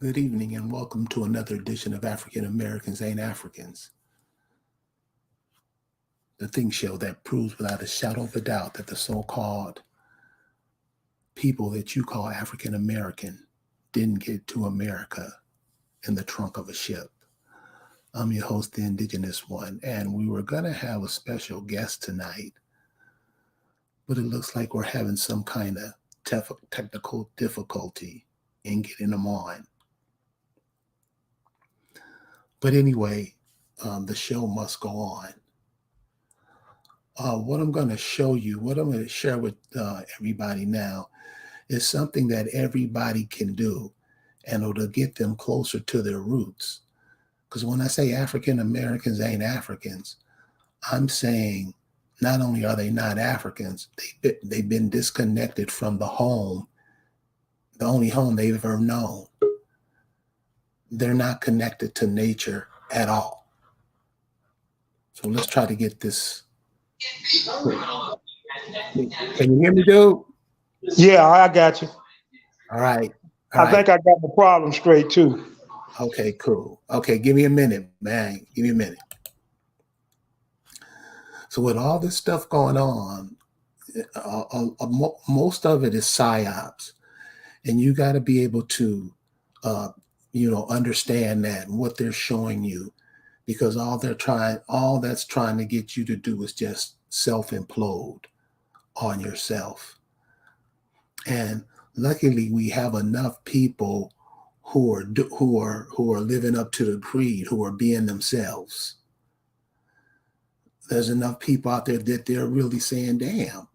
Good evening and welcome to another edition of African Americans Ain't Africans, the think show that proves without a shadow of a doubt that the so-called people that you call African American didn't get to America in the trunk of a ship. I'm your host, the Indigenous one, and we were going to have a special guest tonight, but it looks like we're having some kind of technical difficulty in getting them on. But anyway, the show must go on. What I'm going to show you, what I'm going to share with everybody now is something that everybody can do, and it'll get them closer to their roots. Because when I say African Americans ain't Africans, I'm saying not only are they not Africans, they've been disconnected from the home, the only home they've ever known. They're not connected to nature at all. So let's try to get this. Can you hear me, dude? Yeah, I got you. All right. I think I got the problem straight too. Okay, cool. Okay, give me a minute, man. Give me a minute. So with all this stuff going on, most of it is psyops, and you got to be able to, understand that and what they're showing you, because all that's trying to get you to do is just self-implode on yourself. And luckily, we have enough people who are living up to the creed, who are being themselves. There's enough people out there that they're really saying, "Damn,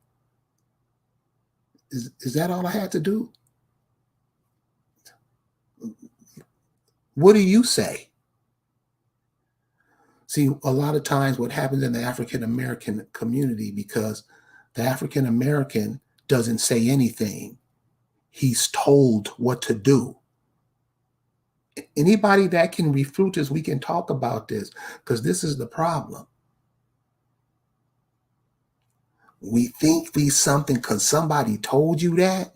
is that all I had to do? What do you say?" See, a lot of times what happens in the African American community, because the African American doesn't say anything, he's told what to do. Anybody that can refute this, we can talk about this, because this is the problem. We think we something because somebody told you that,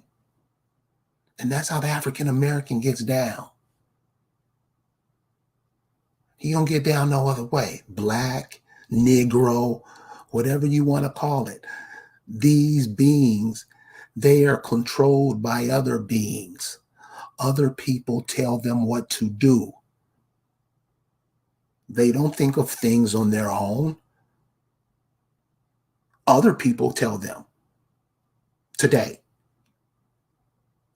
and that's how the African American gets down. He don't get down no other way. Black, Negro, whatever you want to call it. These beings, they are controlled by other beings. Other people tell them what to do. They don't think of things on their own. Other people tell them. Today,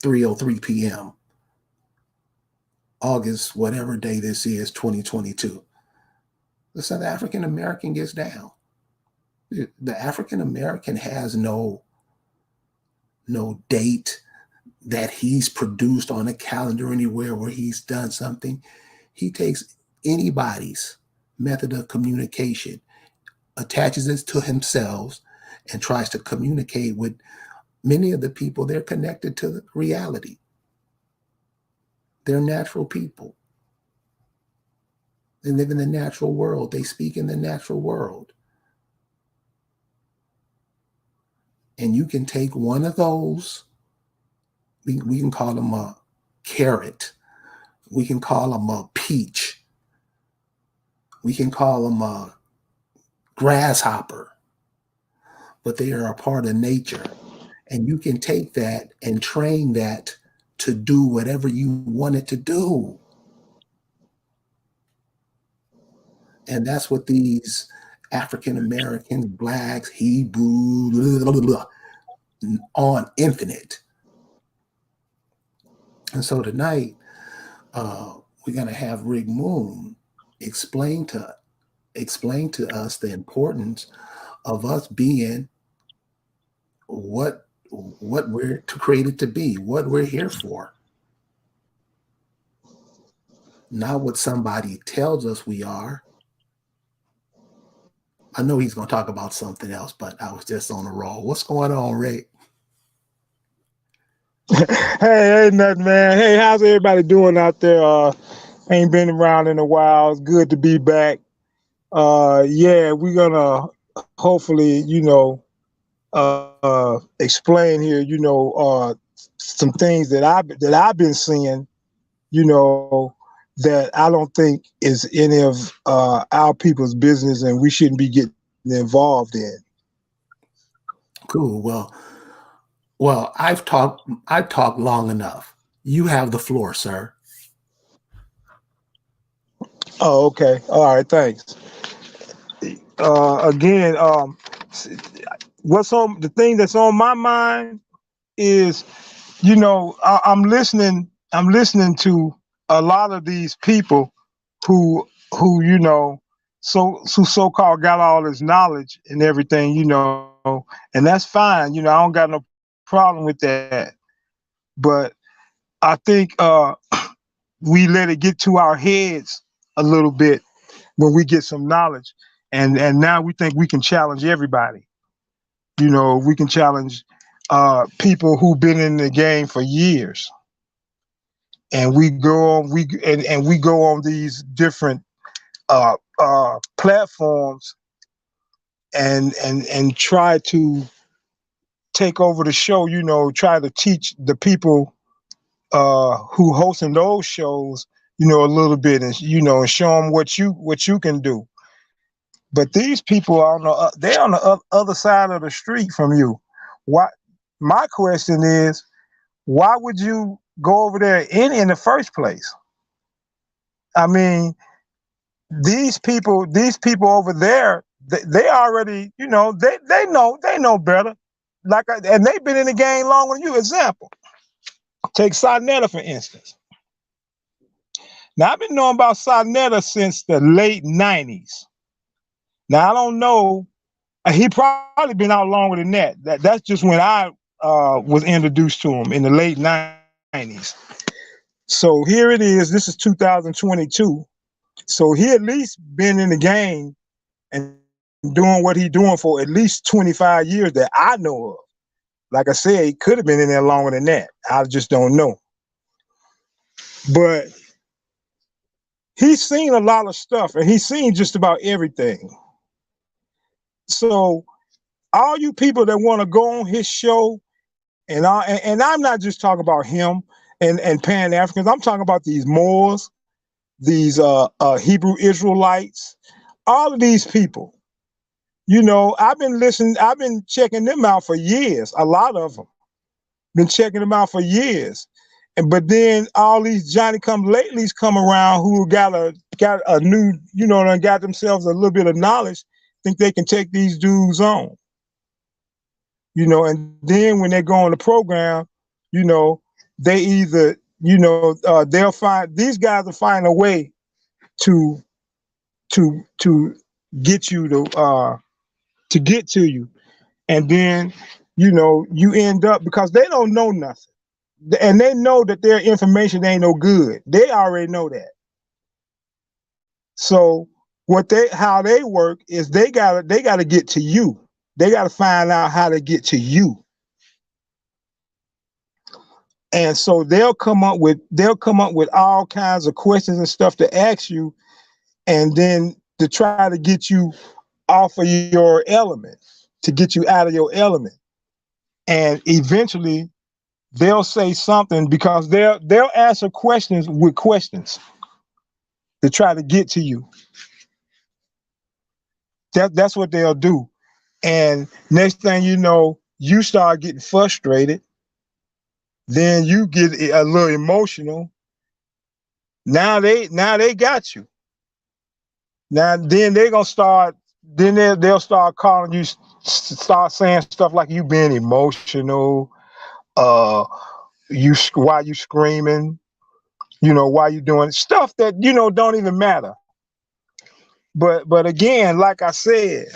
3:03 p.m., August, whatever day this is, 2022. The South African American gets down. The African American has no date that he's produced on a calendar anywhere where he's done something. He takes anybody's method of communication, attaches it to himself, and tries to communicate with many of the people. They're connected to the reality. They're natural people. They live in the natural world. They speak in the natural world. And you can take one of those, we can call them a carrot. We can call them a peach. We can call them a grasshopper. But they are a part of nature. And you can take that and train that to do whatever you want it to do. And that's what these African Americans, blacks, Hebrew, blah, blah, blah, on infinite. And so tonight, we're going to have Rig Moon explain to us the importance of us being what we're created to be, what we're here for. Not what somebody tells us we are. I know he's going to talk about something else, but I was just on a roll. What's going on, Ray? Hey, ain't nothing, man. Hey, how's everybody doing out there? Ain't been around in a while. It's good to be back. Yeah, we're gonna hopefully, explain here, some things that I've been seeing you know, that I don't think is any of our people's business, and we shouldn't be getting involved in. Cool. Well, I've talked long enough. You have the floor, sir. Oh, okay. All right. Thanks. Again, what's on the thing that's on my mind is, I'm listening. I'm listening to a lot of these people who so-called got all this knowledge and everything, and that's fine. I don't got no problem with that. But I think we let it get to our heads a little bit when we get some knowledge, and now we think we can challenge everybody. We can challenge people who've been in the game for years, and we go on these different platforms and try to take over the show. Try to teach the people who hosting those shows, a little bit, and show them what you can do. But these people are they're on the other side of the street from you. Why? My question is, why would you go over there in the first place? I mean, these people over there, they already, they know better. And they've been in the game longer than you. Example, take Sarnetta for instance. Now I've been knowing about Sarnetta since the late '90s. Now I don't know. He probably been out longer than that. That's just when I was introduced to him in the late '90s. So here it is. This is 2022. So he at least been in the game and doing what he doing for at least 25 years that I know of. Like I said, he could have been in there longer than that. I just don't know. But he's seen a lot of stuff, and he's seen just about everything. So all you people that want to go on his show, and I'm not just talking about him and Pan Africans. I'm talking about these Moors, these Hebrew Israelites, all of these people. I've been listening. I've been checking them out for years. A lot of them been checking them out for years. But then all these Johnny come latelys come around who got a new, and got themselves a little bit of knowledge, think they can take these dudes on. And then when they go on the program, they either, they'll find, these guys will find a way to to get you to get to you. And then, you end up, because they don't know nothing. And they know that their information ain't no good. They already know that. So how they work is they gotta get to you. They gotta find out how to get to you. And so they'll come up with all kinds of questions and stuff to ask you, and then to try to get you off of your element, to get you out of your element. And eventually they'll say something, because they'll answer questions with questions to try to get to you. That's what they'll do. And next thing you know, you start getting frustrated. Then you get a little emotional. Now they got you. Now then they're gonna start. Then they'll start calling you, start saying stuff like you being emotional. Why you screaming? Why you doing stuff that don't even matter. But again, like I said,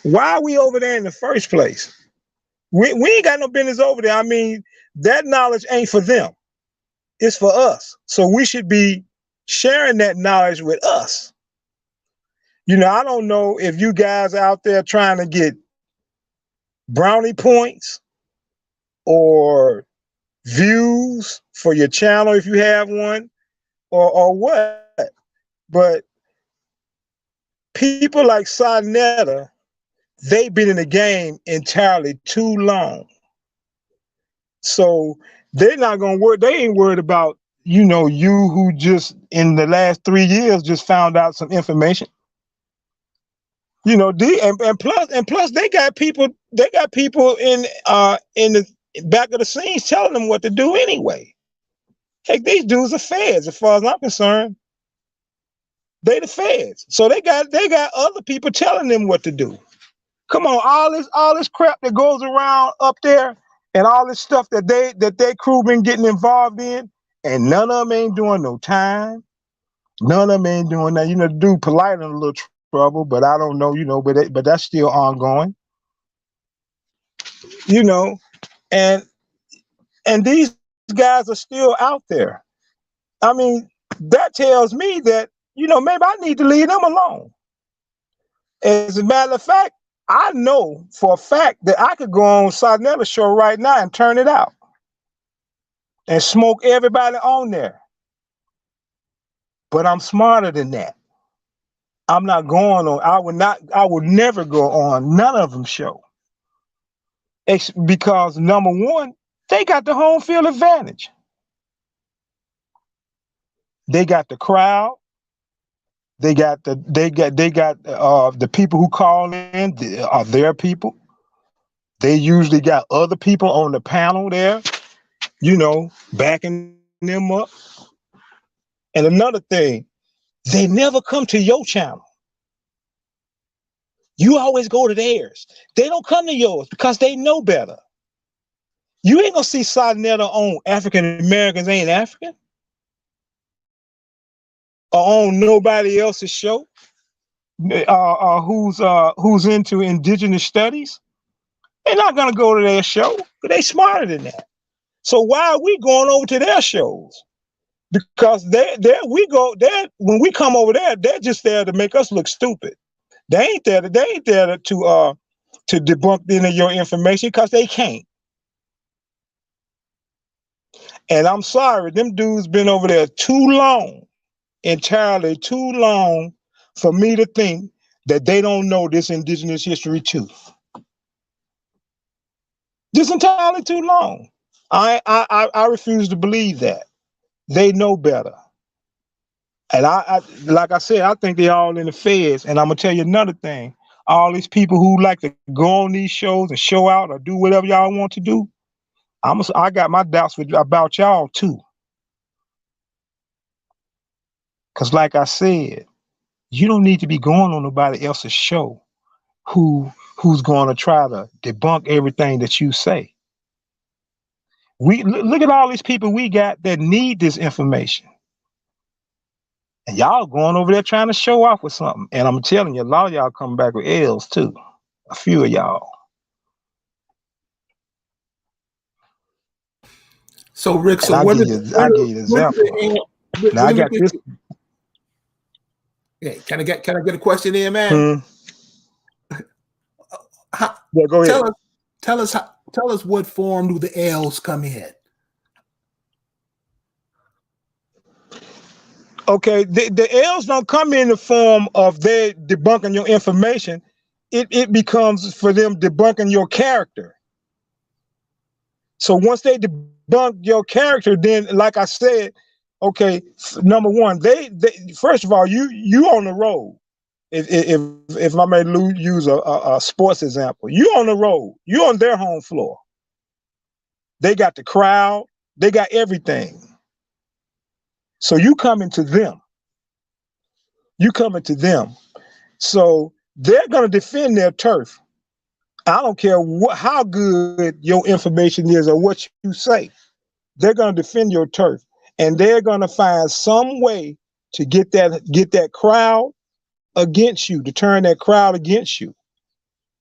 why are we over there in the first place? We ain't got no business over there. I mean, that knowledge ain't for them. It's for us. So we should be sharing that knowledge with us. I don't know if you guys out there trying to get brownie points or views for your channel if you have one, or what. But people like Sarnetta, they've been in the game entirely too long. So they're not gonna work. They ain't worried about you know, you who just in the last 3 years just found out some information. You know, and plus they got people in the back of the scenes telling them what to do anyway. Heck, these dudes are feds, as far as I'm concerned. They the feds. So they got other people telling them what to do. Come on, all this crap that goes around up there and all this stuff that they crew been getting involved in, and none of them ain't doing no time. None of them ain't doing that. You know, the dude polite in a little trouble, but I don't know, you know, but that's still ongoing. You know, and these guys are still out there. I mean, that tells me that, you know, maybe I need to leave them alone. As a matter of fact, I know for a fact that I could go on Sarnella's show right now and turn it out and smoke everybody on there. But I'm smarter than that. I'm not going on. I would never go on none of them show. Because number one, they got the home field advantage. They got the crowd. They got the people who call in are their people. They usually got other people on the panel there, you know, backing them up. And another thing, they never come to your channel. You always go to theirs. They don't come to yours because they know better. You ain't gonna see Sarnetta on African Americans Ain't African or on nobody else's show who's into indigenous studies. They're not gonna go to their show, but they smarter than that. So why are we going over to their shows? Because when we come over there, they're just there to make us look stupid. They ain't there to debunk any of your information because they can't. And I'm sorry, them dudes been over there too long, entirely too long, for me to think that they don't know this indigenous history too. Just entirely too long. I refuse to believe that. They know better. And I like I said, I think they're all in the feds. And I'm gonna tell you another thing. All these people who like to go on these shows and show out or do whatever y'all want to do, I got my doubts about y'all too. Cause like I said, you don't need to be going on nobody else's show who's going to try to debunk everything that you say. We look at all these people we got that need this information. And y'all going over there trying to show off with something. And I'm telling you, a lot of y'all come back with L's too. A few of y'all. So Rick, so I'll give you an example. Now I got this. Yeah, can I get a question in, man? Yeah, go ahead. Tell us what form do the L's come in? Okay, the L's don't come in the form of they debunking your information. It becomes for them debunking your character. So once they debunk your character, then like I said, okay, number one, they first of all, you on the road. If I may use a sports example, you on the road, you on their home floor. They got the crowd, they got everything. So you coming to them. You coming to them. So they're gonna defend their turf. I don't care how good your information is or what you say. They're gonna defend your turf, and they're gonna find some way to get that crowd against you, to turn that crowd against you.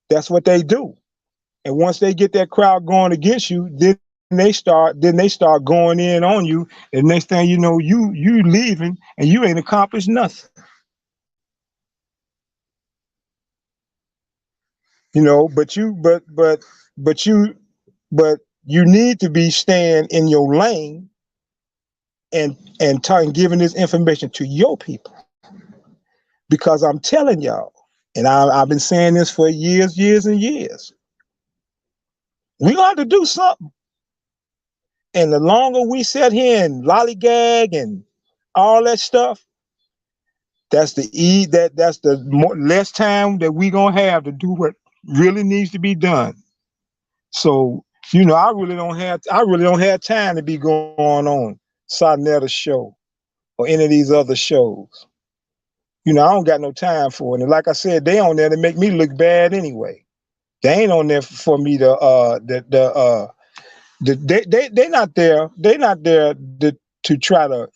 That's what they do. And once they get that crowd going against you, then they start going in on you. And next thing you know, you leaving and you ain't accomplished nothing. You know, but you need to be staying in your lane and giving this information to your people. Because I'm telling y'all, and I've been saying this for years and years. We're gonna have to do something. And the longer we sit here and lollygag and all that stuff, that's the more, less time that we gonna have to do what really needs to be done. So, you know, I really don't have time to be going on Sarnetta's show or any of these other shows. You know, I don't got no time for it. And like I said, they on there to make me look bad anyway. They ain't on there for me to they not there. They not there to try to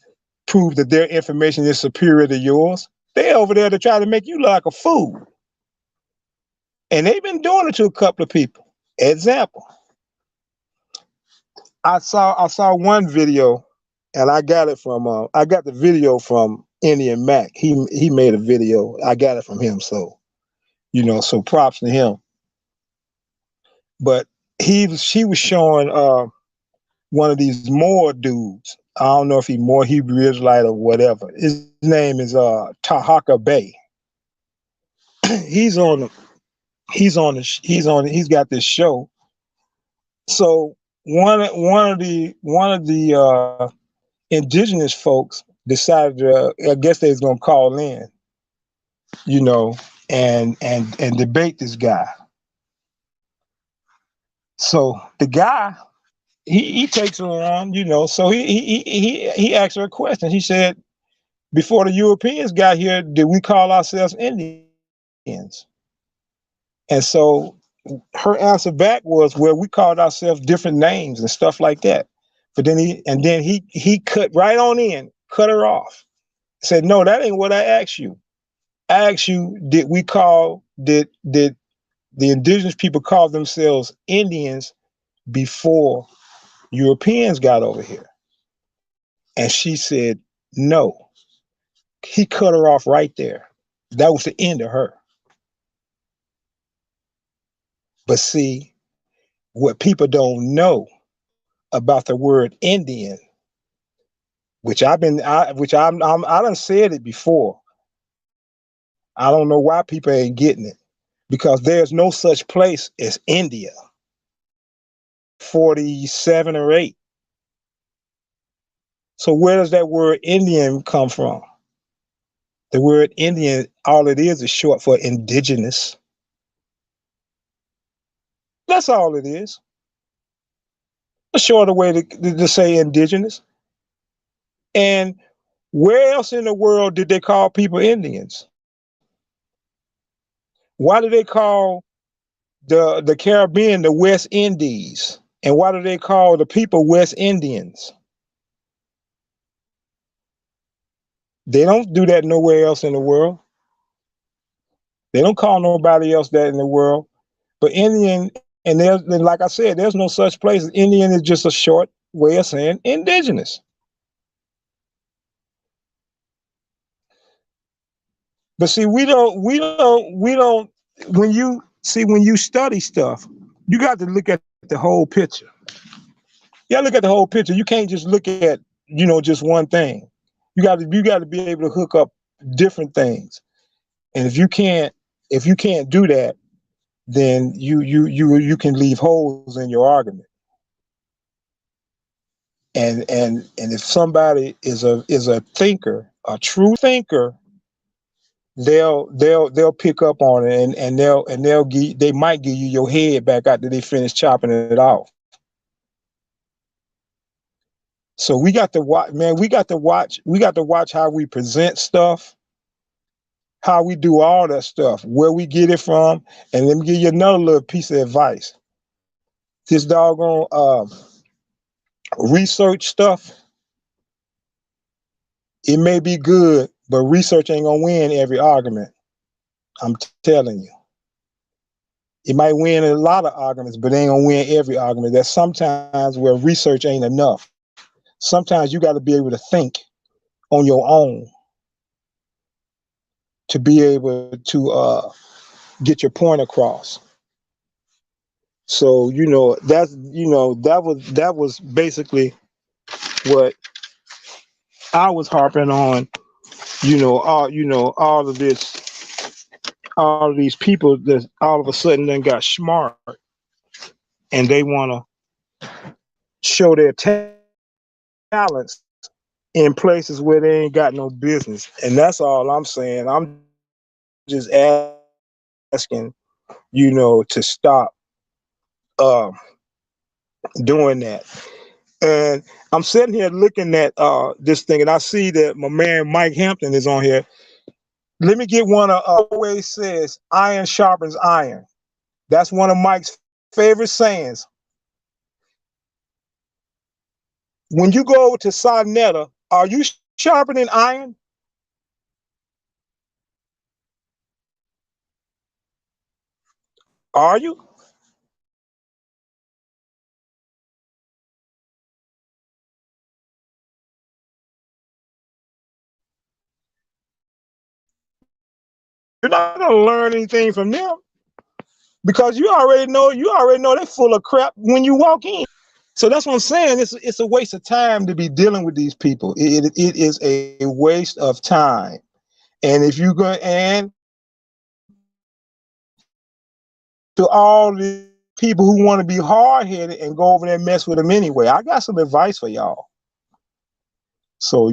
prove that their information is superior to yours. They over there to try to make you look like a fool. And they've been doing it to a couple of people. Example. I saw one video, and I got the video from Indian Mac. He made a video. I got it from him, so you know, so props to him. But she was showing one of these Moor dudes. I don't know if he's more Hebrew Israelite or whatever. His name is Tahaka Bay. He's got this show. So one of the indigenous folks decided I guess they was gonna call in, you know, and debate this guy. So the guy, he takes her on, you know. So he asked her a question. He said, before the Europeans got here, did we call ourselves Indians? And so her answer back was, well, we called ourselves different names and stuff like that. But then he cut right on in, cut her off. Said, no, that ain't what I asked you. I asked you, did the indigenous people call themselves Indians before Europeans got over here? And she said, no. He cut her off right there. That was the end of her. But see, what people don't know about the word Indian, which I done said it before. I don't know why people ain't getting it, because there's no such place as India. 47 or 8. So where does that word Indian come from? The word Indian, all it is short for indigenous. That's all it is. A shorter way to say indigenous. And where else in the world did they call people Indians? Why do they call the Caribbean the West Indies? And why do they call the people West Indians? They don't do that nowhere else in the world. They don't call nobody else that in the world. But Indian, and like I said, there's no such place. Indian is just a short way of saying indigenous. But see, we don't, when you study stuff, you got to look at the whole picture. You gotta look at the whole picture. You can't just look at, you know, just one thing. You got to be able to hook up different things. And if you can't do that, then you can leave holes in your argument. And if somebody is a thinker, a true thinker, they'll pick up on it, and they might give you your head back after they finish chopping it off. So we got to watch, man. We got to watch how we present stuff, how we do all that stuff, where we get it from. And let me give you another little piece of advice. This doggone research stuff, it may be good, but research ain't gonna win every argument. I'm telling you. It might win a lot of arguments, but it ain't gonna win every argument. There's sometimes where research ain't enough. Sometimes you got to be able to think on your own to be able to get your point across. So, you know, that was basically what I was harping on. All of these people that all of a sudden then got smart, and they want to show their talents in places where they ain't got no business. And that's all I'm saying. I'm just asking, to stop uh, doing that. And I'm sitting here looking at this thing, and I see that my man Mike Hampton is on here. Let me get one of always says, iron sharpens iron. That's one of Mike's favorite sayings. When you go over to Sonetta, are you sharpening iron? Are you? You're not gonna learn anything from them because you already know they're full of crap when you walk in. So that's what I'm saying. It's a waste of time to be dealing with these people. It is a waste of time. And if you go and to all the people who want to be hard headed and go over there and mess with them anyway, I got some advice for y'all. So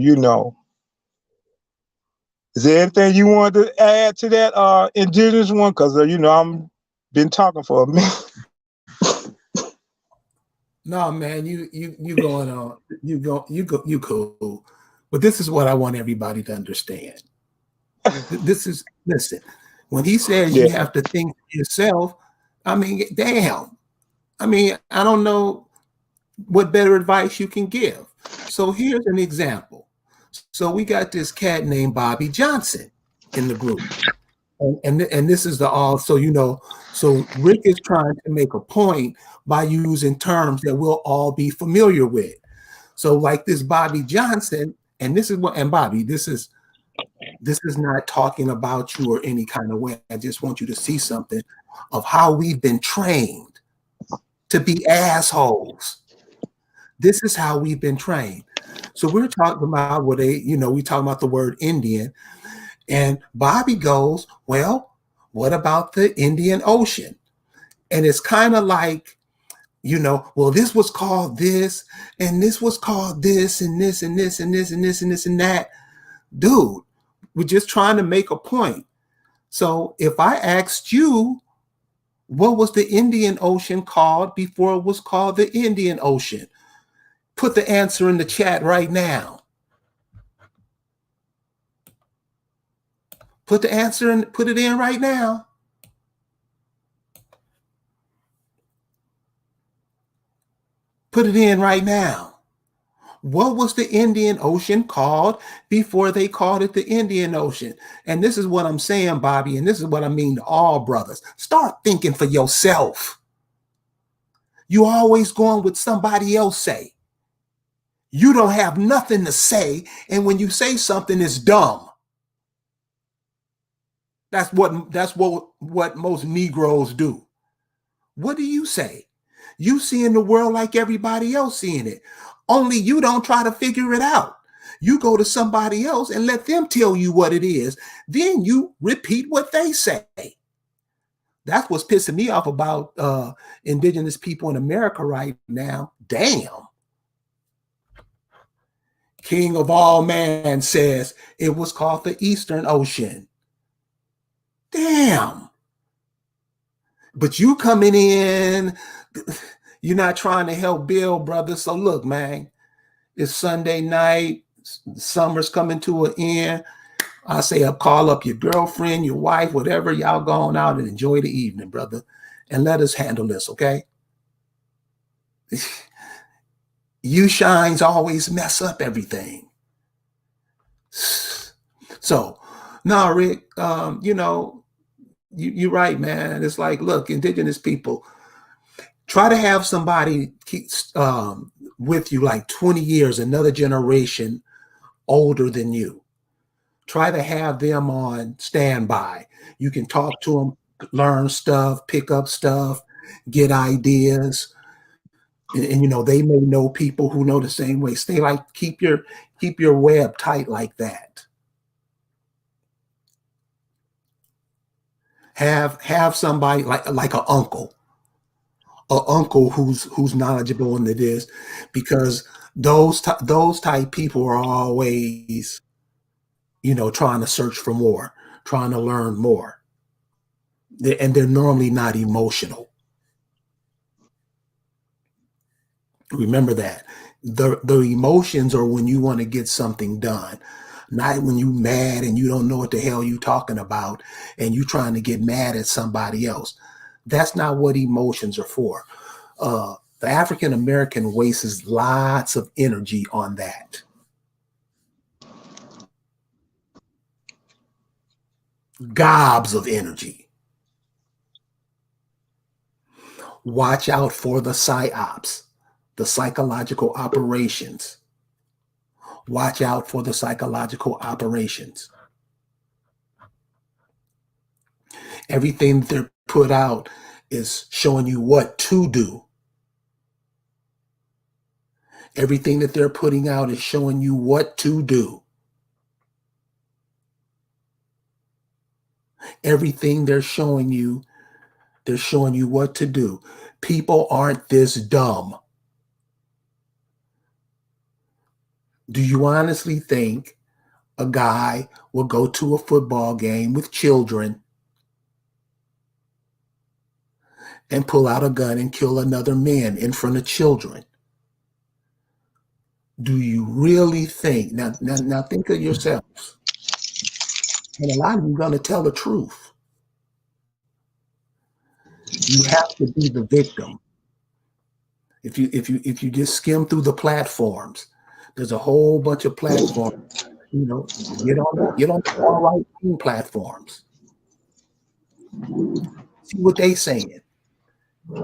is there anything you want to add to that indigenous one? Because I'm been talking for a minute. No, man, you going on, you cool. But this is what I want everybody to understand. Listen, when he says Yeah. you have to think for yourself, I mean, damn. I mean, I don't know what better advice you can give. So here's an example. So we got this cat named Bobby Johnson in the group. And this is the all, so so Rick is trying to make a point by using terms that we'll all be familiar with. So like this Bobby Johnson, and this is what, and Bobby, this is not talking about you or any kind of way. I just want you to see something of how we've been trained to be assholes. This is how we've been trained. So we're talking about we talking about the word Indian, and Bobby goes, well, what about the Indian Ocean? And it's kind of like, well, this was called this, and this was called this, and this, and this, and this, and this, and this, and that. Dude, we're just trying to make a point. So if I asked you, what was the Indian Ocean called before it was called the Indian Ocean? Put the answer in the chat right now. Put the answer in, put it in right now. Put it in right now. What was the Indian Ocean called before they called it the Indian Ocean? And this is what I'm saying, Bobby, and this is what I mean to all brothers. Start thinking for yourself. You always going with somebody else say. You don't have nothing to say, and when you say something, it's dumb. That's what most Negroes do. What do you say? You seeing the world like everybody else seeing it. Only you don't try to figure it out. You go to somebody else and let them tell you what it is. Then you repeat what they say. That's what's pissing me off about indigenous people in America right now. Damn. King of all man says it was called the Eastern Ocean. Damn. But you coming in, you're not trying to help build, brother. So look, man, it's Sunday night. Summer's coming to an end. I say call up your girlfriend, your wife, whatever. Y'all go on out and enjoy the evening, brother. And let us handle this, okay? You shines always mess up everything. So, no, Rick, you're right, man. It's like, look, indigenous people, try to have somebody with you like 20 years, another generation older than you. Try to have them on standby. You can talk to them, learn stuff, pick up stuff, get ideas. And they may know people who know the same way. Stay like, keep your web tight like that. Have somebody like an uncle a uncle who's knowledgeable into this, because those type people are always, trying to search for more, trying to learn more. And they're normally not emotional. Remember that. The emotions are when you want to get something done, not when you mad and you don't know what the hell you talking about and you trying to get mad at somebody else. That's not what emotions are for. The African American wastes lots of energy on that. Gobs of energy. Watch out for the psyops, the psychological operations. Watch out for the psychological operations. Everything that they're put out is showing you what to do. Everything that they're putting out is showing you what to do. Everything they're showing you what to do. People aren't this dumb. Do you honestly think a guy will go to a football game with children and pull out a gun and kill another man in front of children? Do you really think, now think of yourselves, and a lot of you are going to tell the truth. You have to be the victim. If you just skim through the platforms, there's a whole bunch of platforms. Get on the far right wing platforms. See what they saying.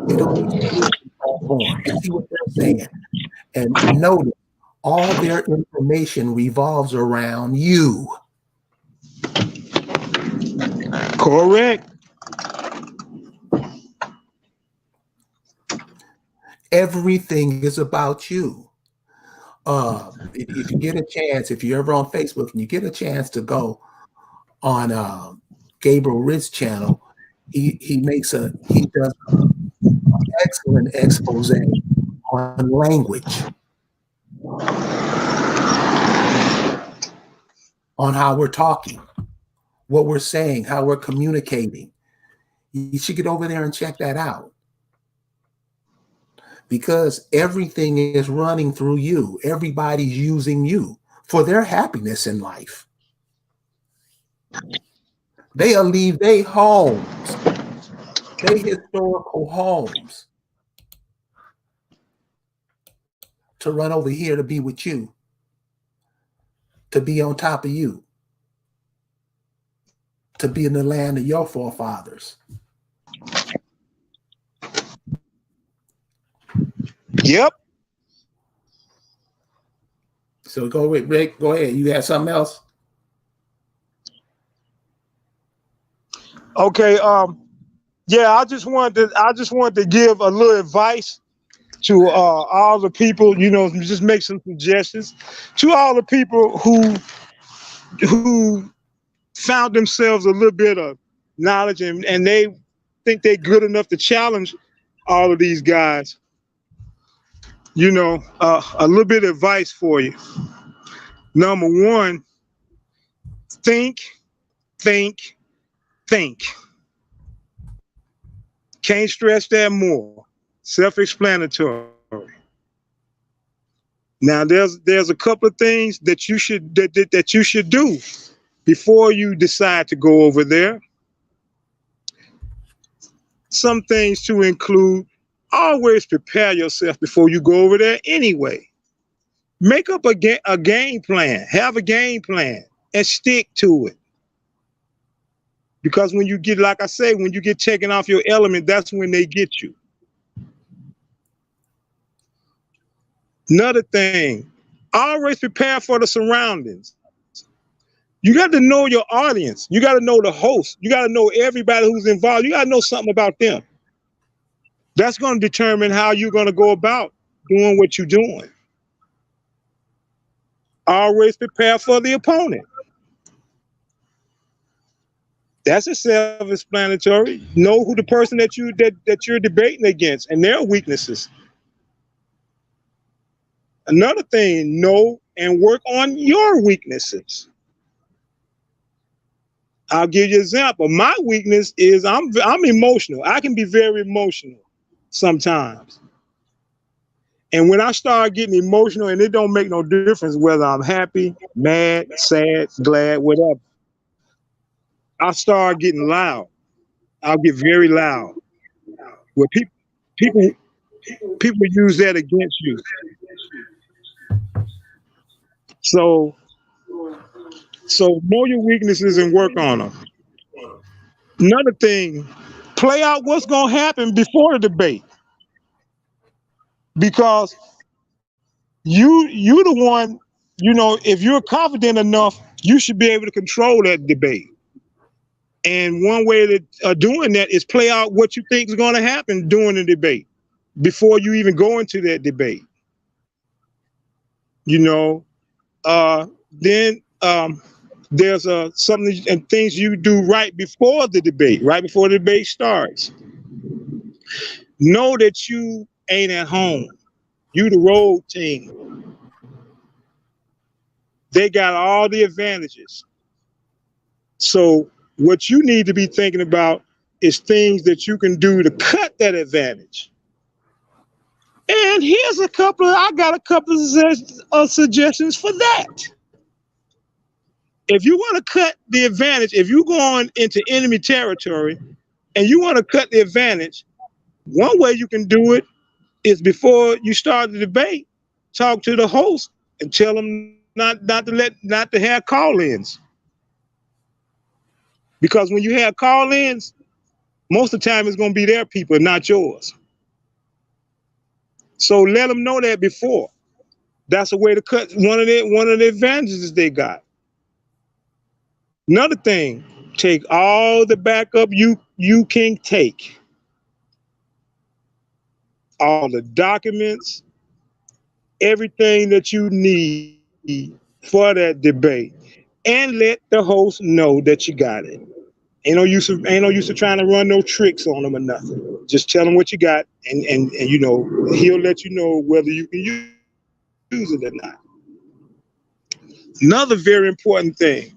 Get on these Christian platforms. See what they're saying. And notice all their information revolves around you. Correct. Everything is about you. If you get a chance, if you're ever on Facebook and you get a chance to go on Gabriel Ritz's channel, he does an excellent expose on language, on how we're talking, what we're saying, how we're communicating. You should get over there and check that out, because everything is running through you. Everybody's using you for their happiness in life. They'll leave their homes, their historical homes, to run over here to be with you, to be on top of you, to be in the land of your forefathers. Yep. So go with Rick. Go ahead. You got something else? Okay. Yeah, I just wanted to give a little advice to all the people, just make some suggestions to all the people who found themselves a little bit of knowledge, and they think they're good enough to challenge all of these guys. A little bit of advice for you. Number one, think, think, think. Can't stress that more. Self-explanatory. Now, there's a couple of things that you should do before you decide to go over there. Some things to include: always prepare yourself before you go over there anyway. Make up a game plan. Have a game plan and stick to it. Because when you get, like I say, when you get taken off your element, that's when they get you. Another thing, always prepare for the surroundings. You got to know your audience. You got to know the host. You got to know everybody who's involved. You got to know something about them. That's going to determine how you're going to go about doing what you're doing. Always prepare for the opponent. That's a self-explanatory. Know who the person that you're debating against and their weaknesses. Another thing, know and work on your weaknesses. I'll give you an example. My weakness is I'm emotional. I can be very emotional sometimes. And when I start getting emotional, and it don't make no difference whether I'm happy, mad, sad, glad, whatever, I start getting loud. I'll get very loud. Where people people use that against you. So know your weaknesses and work on them. Another thing, play out what's gonna happen before the debate. Because you the one, if you're confident enough, you should be able to control that debate. And one way of doing that is play out what you think is going to happen during the debate before you even go into that debate. You know, then there's something and things you do right before the debate, right before the debate starts. Know that you ain't at home. You the road team. They got all the advantages. So what you need to be thinking about is things that you can do to cut that advantage. And I got a couple of suggestions for that. If you want to cut the advantage, if you're going into enemy territory and you want to cut the advantage, one way you can do it is before you start the debate, talk to the host and tell them not to have call-ins. Because when you have call-ins, most of the time it's going to be their people, not yours. So let them know that before. That's a way to cut one of the advantages they got. Another thing, take all the backup you can take. All the documents, everything that you need for that debate. And let the host know that you got it. Ain't no use of trying to run no tricks on them or nothing. Just tell them what you got, and he'll let you know whether you can use it or not. Another very important thing,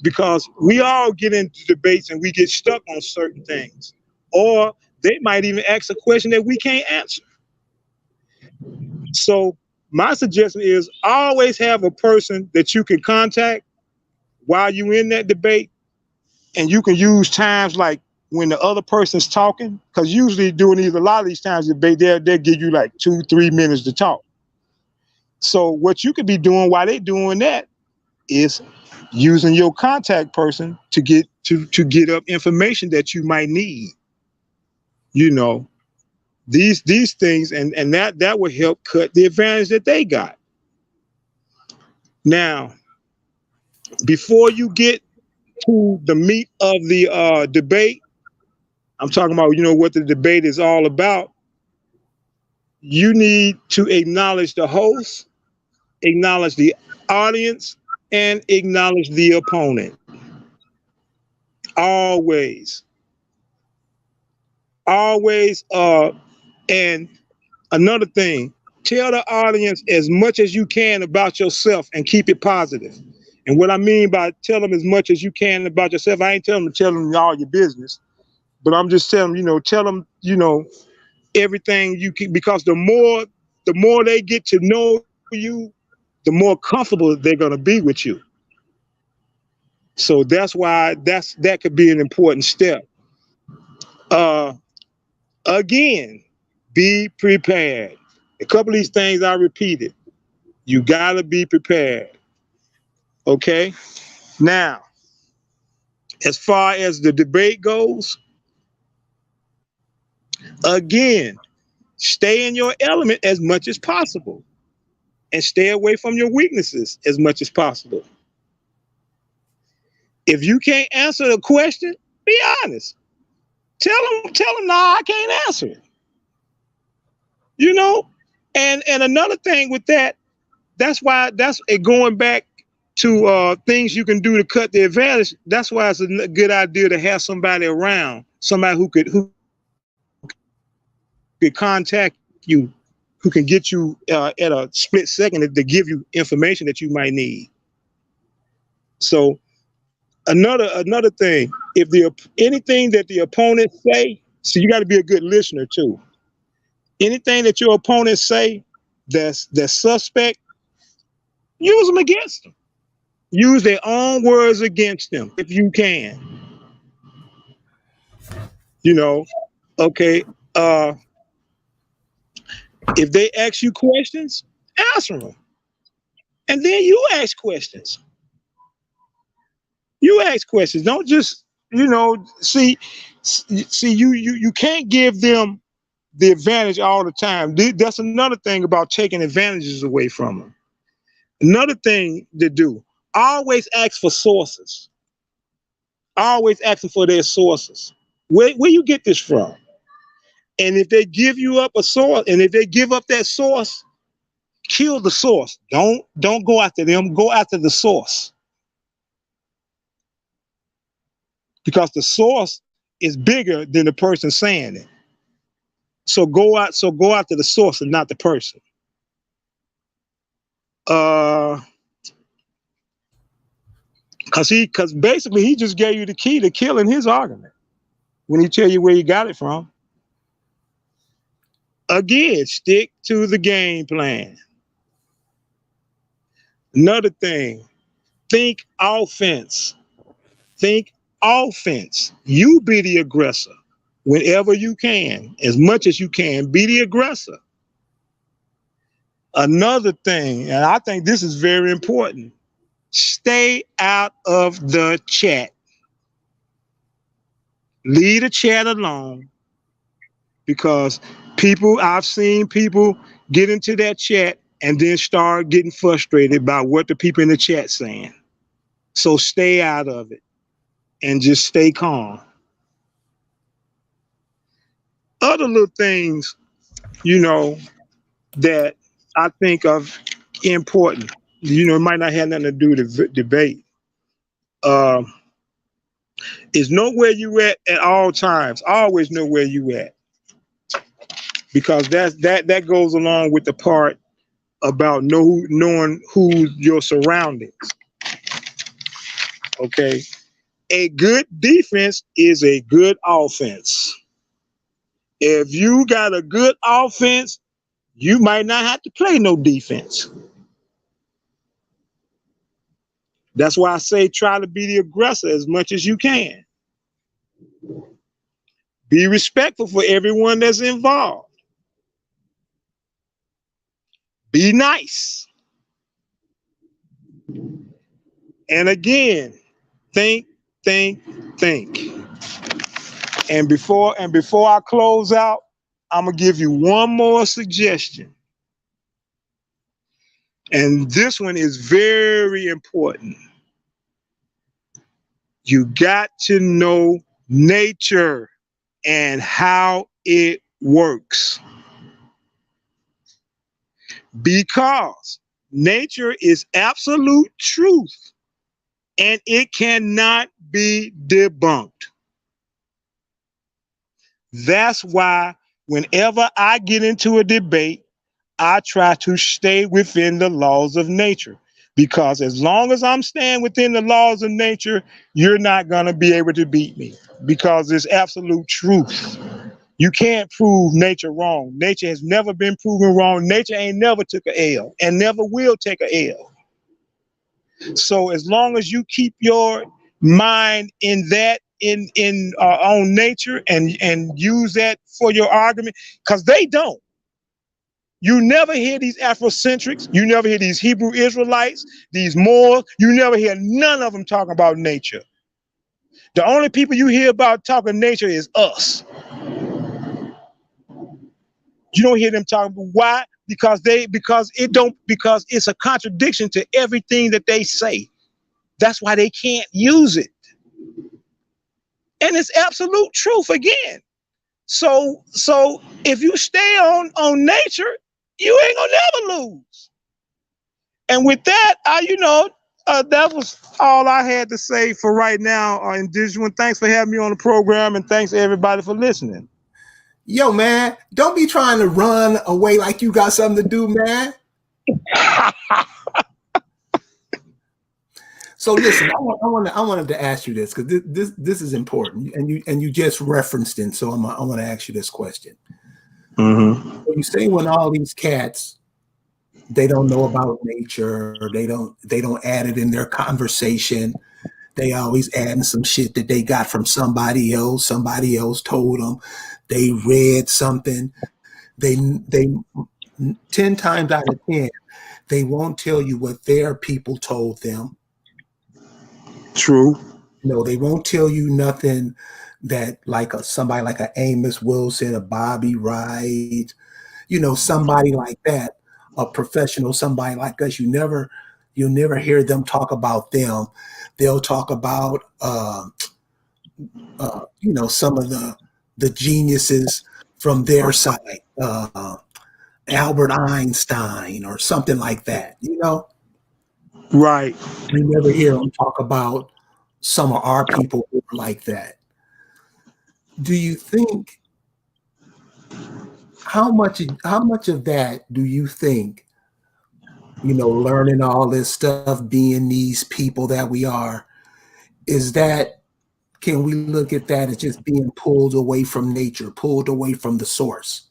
because we all get into debates and we get stuck on certain things, or they might even ask a question that we can't answer. So my suggestion is always have a person that you can contact while you're in that debate, and you can use times like when the other person's talking, because usually during a lot of these times debate, they'll give you like 2-3 minutes to talk. So what you could be doing while they're doing that is using your contact person to get up information that you might need. These things, and that will help cut the advantage that they got. Now, before you get to the meat of the debate, I'm talking about what the debate is all about. You need to acknowledge the host, acknowledge the audience, and acknowledge the opponent. Always. And another thing, tell the audience as much as you can about yourself and keep it positive. And what I mean by tell them as much as you can about yourself, I ain't telling them to tell them all your business, but I'm just telling them, tell them, everything you can, because the more they get to know you, the more comfortable they're going to be with you. So that's why that could be an important step. Again, be prepared. A couple of these things I repeated. You gotta be prepared. Okay? Now, as far as the debate goes, again, stay in your element as much as possible and stay away from your weaknesses as much as possible. If you can't answer the question, be honest. Tell them, nah, I can't answer it. And another thing with that's why that's going back things you can do to cut the advantage. That's why it's a good idea to have somebody around, somebody who could contact you, who can get you at a split second to give you information that you might need. So another thing, if anything that the opponent say, so you got to be a good listener too. Anything that your opponents say that's suspect, use them against them. Use their own words against them if you can. You know, okay. If they ask you questions, answer them, and then you ask questions. You ask questions. Don't just see. You can't give them the advantage all the time. That's another thing about taking advantages away from them. Another thing to do, always ask for sources. Always asking for their sources. Where you get this from? And if they give you up a source, and if they give up that source, kill the source. Don't go after them. Go after the source. Because the source is bigger than the person saying it. So go after the source and not the person. Because basically he just gave you the key to killing his argument when he tell you where he got it from. Again, stick to the game plan. Another thing, think offense. Think offense. You be the aggressor whenever you can, as much as you can, be the aggressor. Another thing, and I think this is very important, stay out of the chat. Leave the chat alone, because I've seen people get into that chat and then start getting frustrated by what the people in the chat saying. So stay out of it and just stay calm. Other little things, that I think of important, it might not have nothing to do with debate, is know where you at all times. Always know where you at. Because that goes along with the part about knowing who's your surroundings. Okay. A good defense is a good offense. If you got a good offense, you might not have to play no defense. That's why I say try to be the aggressor as much as you can. Be respectful for everyone that's involved. Be nice. And again, think. And before I close out, I'm gonna give you one more suggestion. And this one is very important. You got to know nature and how it works. Because nature is absolute truth and it cannot be debunked. That's why whenever I get into a debate, I try to stay within the laws of nature. Because as long as I'm staying within the laws of nature, you're not going to be able to beat me. Because it's absolute truth. You can't prove nature wrong. Nature has never been proven wrong. Nature ain't never took a L and never will take a L. So as long as you keep your mind in that, on nature and use that for your argument, because they don't. You never hear these Afrocentrics. You never hear these Hebrew Israelites, these Moors. You never hear none of them talking about nature. The only people you hear about talking nature is us. You don't hear them talking about why? Because it's a contradiction to everything that they say. That's why they can't use it. And it's absolute truth again. So if you stay on nature, you ain't gonna never lose. And with that, That was all I had to say for right now. Indigenous, thanks for having me on the program, and thanks everybody for listening. Yo, man, don't be trying to run away like you got something to do, man. So listen, I wanted to ask you this because this is important, and you just referenced it. So I want to ask you this question. Mm-hmm. So you say when all these cats, they don't know about nature, or they don't add it in their conversation. They always adding some shit that they got from somebody else. Somebody else told them. They read something. They 10 times out of 10, they won't tell you what their people told them. True. No, they won't tell you nothing that like somebody like a Amos Wilson, a Bobby Wright, somebody like that, a professional, somebody like us. You'll never hear them talk about them. They'll talk about some of the geniuses from their side, Albert Einstein or something like that. Right. You never hear them talk about some of our people who are like that. Do you think how much of that do you think, learning all this stuff, being these people that we are, is that can we look at that as just being pulled away from nature, pulled away from the source?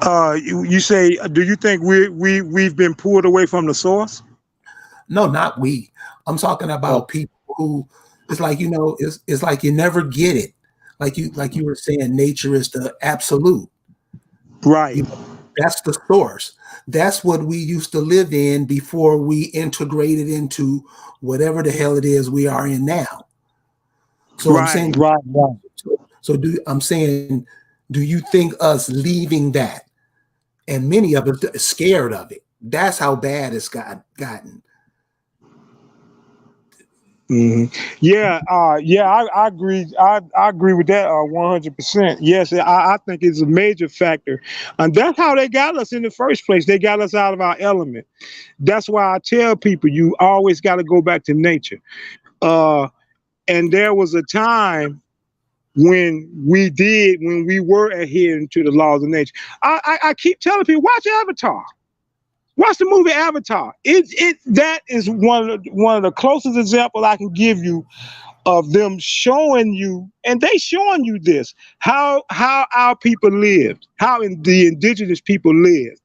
You say, do you think we've been pulled away from the source? No, not we. I'm talking Oh, about people who it's like, it's like you never get it. Like you were saying, nature is the absolute. right. That's the source. That's what we used to live in before we integrated into whatever the hell it is we are in now. So I'm Right. saying, Right. Right. I'm saying, do you think us leaving that, and many of us are scared of it? That's how bad it's gotten. Mm-hmm. Yeah, I agree. I agree with that 100%. Yes, I think it's a major factor, and that's how they got us in the first place. They got us out of our element. That's why I tell people you always got to go back to nature. And there was a time when we were adhering to the laws of nature. I keep telling people, watch Avatar. Watch the movie Avatar. That is one of the closest examples I can give you of them showing you, and they showing you this, how our people lived, how the indigenous people lived,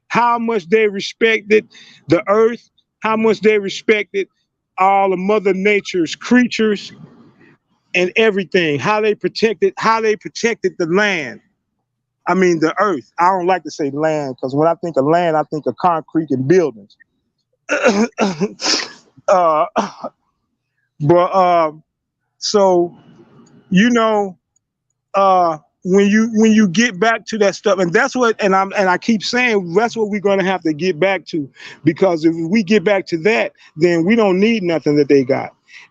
how much they respected the earth, how much they respected all of Mother Nature's creatures and everything, how they protected the land. I mean the earth. I don't like to say land because when I think of land, I think of concrete and buildings. uh, but so you know, when you get back to that stuff, and that's what, and I keep saying that's what we're gonna have to get back to, because if we get back to that, then we don't need nothing that they got,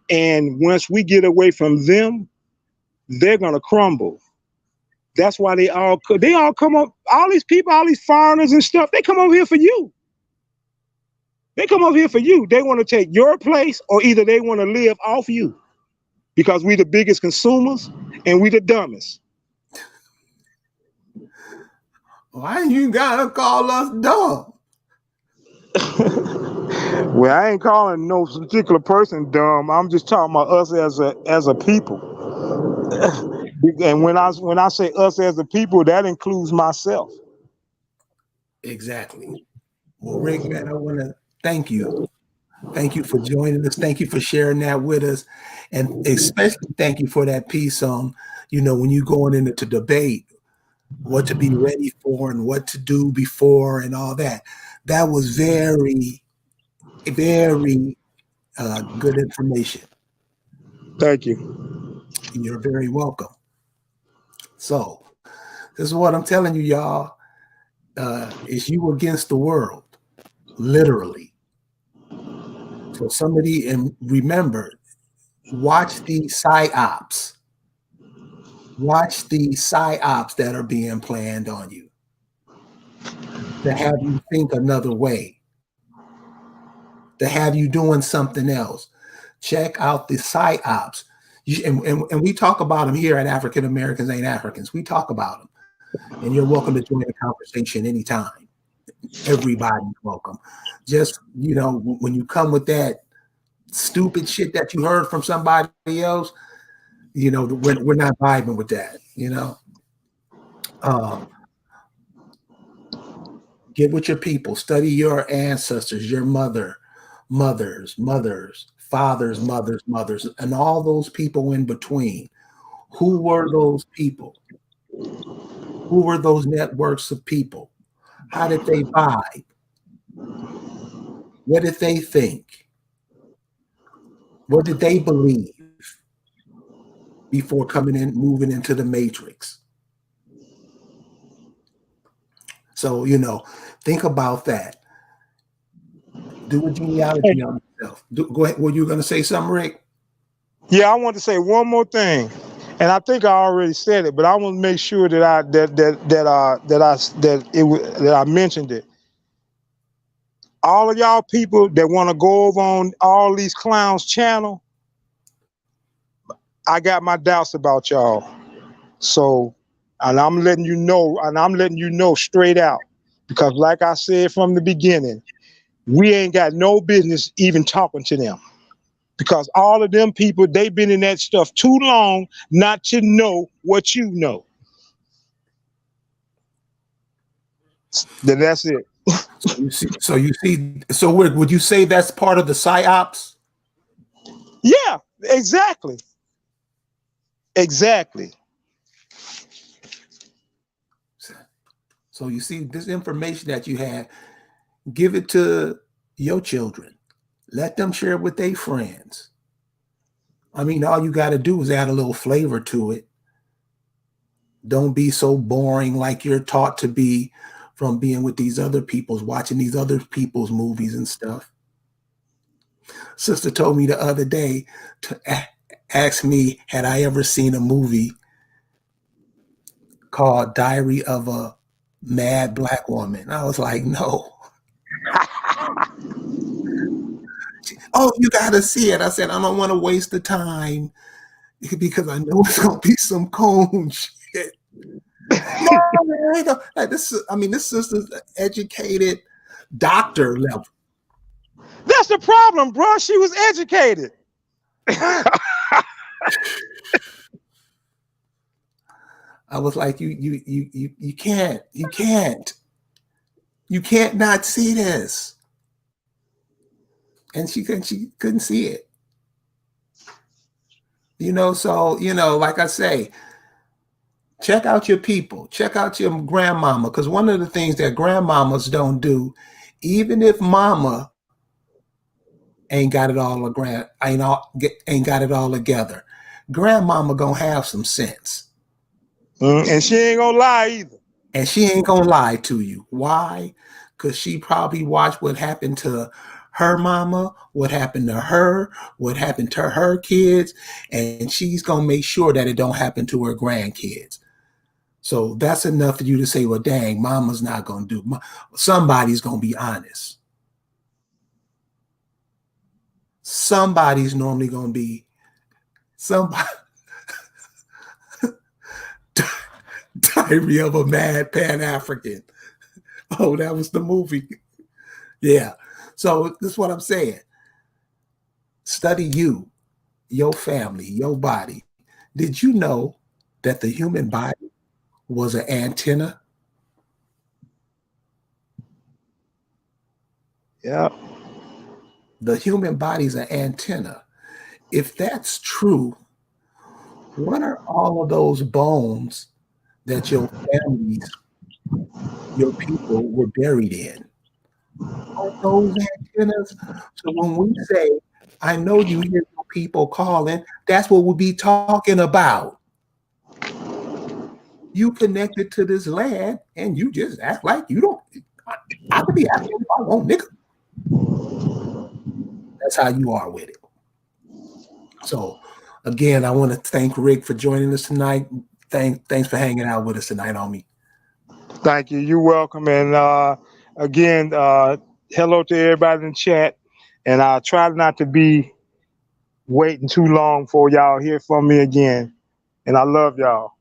and once we get away from them, they're gonna crumble. That's why they all come up, all these people, all these foreigners and stuff. They come over here for you. They come over here for you. They want to take your place, or either they want to live off you, because we the biggest consumers and we the dumbest. Why you gotta call us dumb? Well, I ain't calling no particular person dumb. I'm just talking about us as a people. And when I say us as a people, that includes myself. Exactly. Well, Rick, man, I want to thank you. Thank you for joining us. Thank you for sharing that with us. And especially thank you for that piece on, when you going into debate, what to be ready for and what to do before and all that. That was very, very good information. Thank you. You're very welcome. So, this is what I'm telling you, y'all. It's you against the world, literally. So somebody, and remember, watch the psyops. Watch the psyops that are being planned on you to have you think another way. to have you doing something else. Check out the psyops. And we talk about them here at African Americans Ain't Africans. We talk about them. And you're welcome to join the conversation anytime. Everybody's welcome. Just, when you come with that stupid shit that you heard from somebody else, we're not vibing with that, Get with your people, study your ancestors, your mothers, fathers, mothers, and all those people in between. Who were those people? Who were those networks of people? How did they vibe? What did they think? What did they believe before moving into the matrix? So, think about that. Do a genealogy on yourself. Go ahead. Were you going to say something, Rick? Yeah, I want to say one more thing, and I think I already said it, but I want to make sure that I mentioned it. All of y'all people that want to go over on all these clowns' channel, I got my doubts about y'all. So, and I'm letting you know straight out, because like I said from the beginning, we ain't got no business even talking to them, because all of them people, they've been in that stuff too long not to know what you know. Then that's it. So would you say that's part of the psyops? Yeah, exactly. Exactly. So you see this information that you have, give it to your children. Let them share it with their friends. I mean, all you got to do is add a little flavor to it. Don't be so boring like you're taught to be from being with these other people's, watching these other people's movies and stuff. Sister told me the other day to ask me, had I ever seen a movie called Diary of a Mad Black Woman? I was like, no. Oh, you got to see it. I said, I don't want to waste the time because I know it's going to be some cone shit. No, like this sister's educated doctor level. That's the problem, bro. She was educated. I was like, you can't not see this. And she couldn't see it. So, like I say, check out your people, check out your grandmama, because one of the things that grandmamas don't do, even if mama ain't got it all together, grandmama gonna have some sense. And she ain't gonna lie either. And she ain't gonna lie to you. Why? Because she probably watched what happened to her mama, what happened to her, what happened to her kids, and she's gonna make sure that it don't happen to her grandkids. So that's enough for you to say, well, dang, mama's not gonna do. Somebody's gonna be honest. Somebody's normally gonna be somebody. Diary of a Mad Pan-African. Oh, that was the movie. Yeah. So this is what I'm saying. Study you, your family, your body. Did you know that the human body was an antenna? Yeah. The human body's an antenna. If that's true, what are all of those bones that your families, your people were buried in? Are those antennas? So when we say, I know you hear people calling, that's what we'll be talking about. You connected to this land and you just act like you don't. I could be acting if I want, nigga. That's how you are with it. So again, I want to thank Rick for joining us tonight. Thanks for hanging out with us tonight, homie. Thank you. You're welcome. And again, hello to everybody in chat. And I try not to be waiting too long for y'all hear from me again. And I love y'all.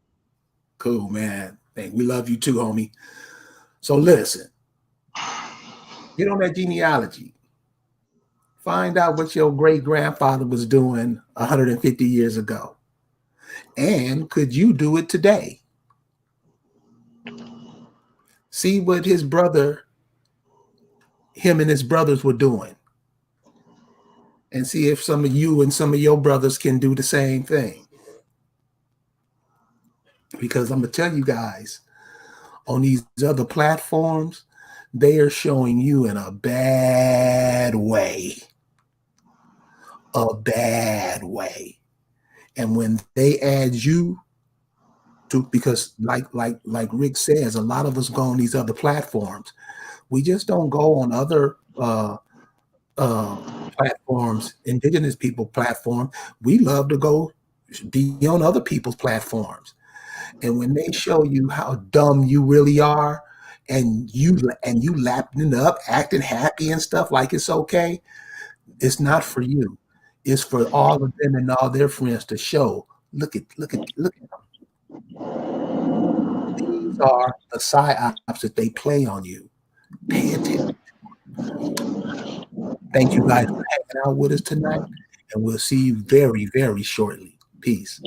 Cool, man. Hey, we love you too, homie. So listen, get on that genealogy. Find out what your great grandfather was doing 150 years ago. And could you do it today? See what him and his brothers were doing. And see if some of you and some of your brothers can do the same thing. Because I'm going to tell you guys, on these other platforms, they are showing you in a bad way. A bad way. And when they add you to, because like Rick says, a lot of us go on these other platforms. We just don't go on other platforms, indigenous people platform. We love to go be on other people's platforms. And when they show you how dumb you really are, and you lapping it up, acting happy and stuff like it's okay, it's not for you. It's for all of them and all their friends to show. Look at them. These are the psyops that they play on you. Pay attention. Thank you guys for hanging out with us tonight, and we'll see you very, very shortly. Peace.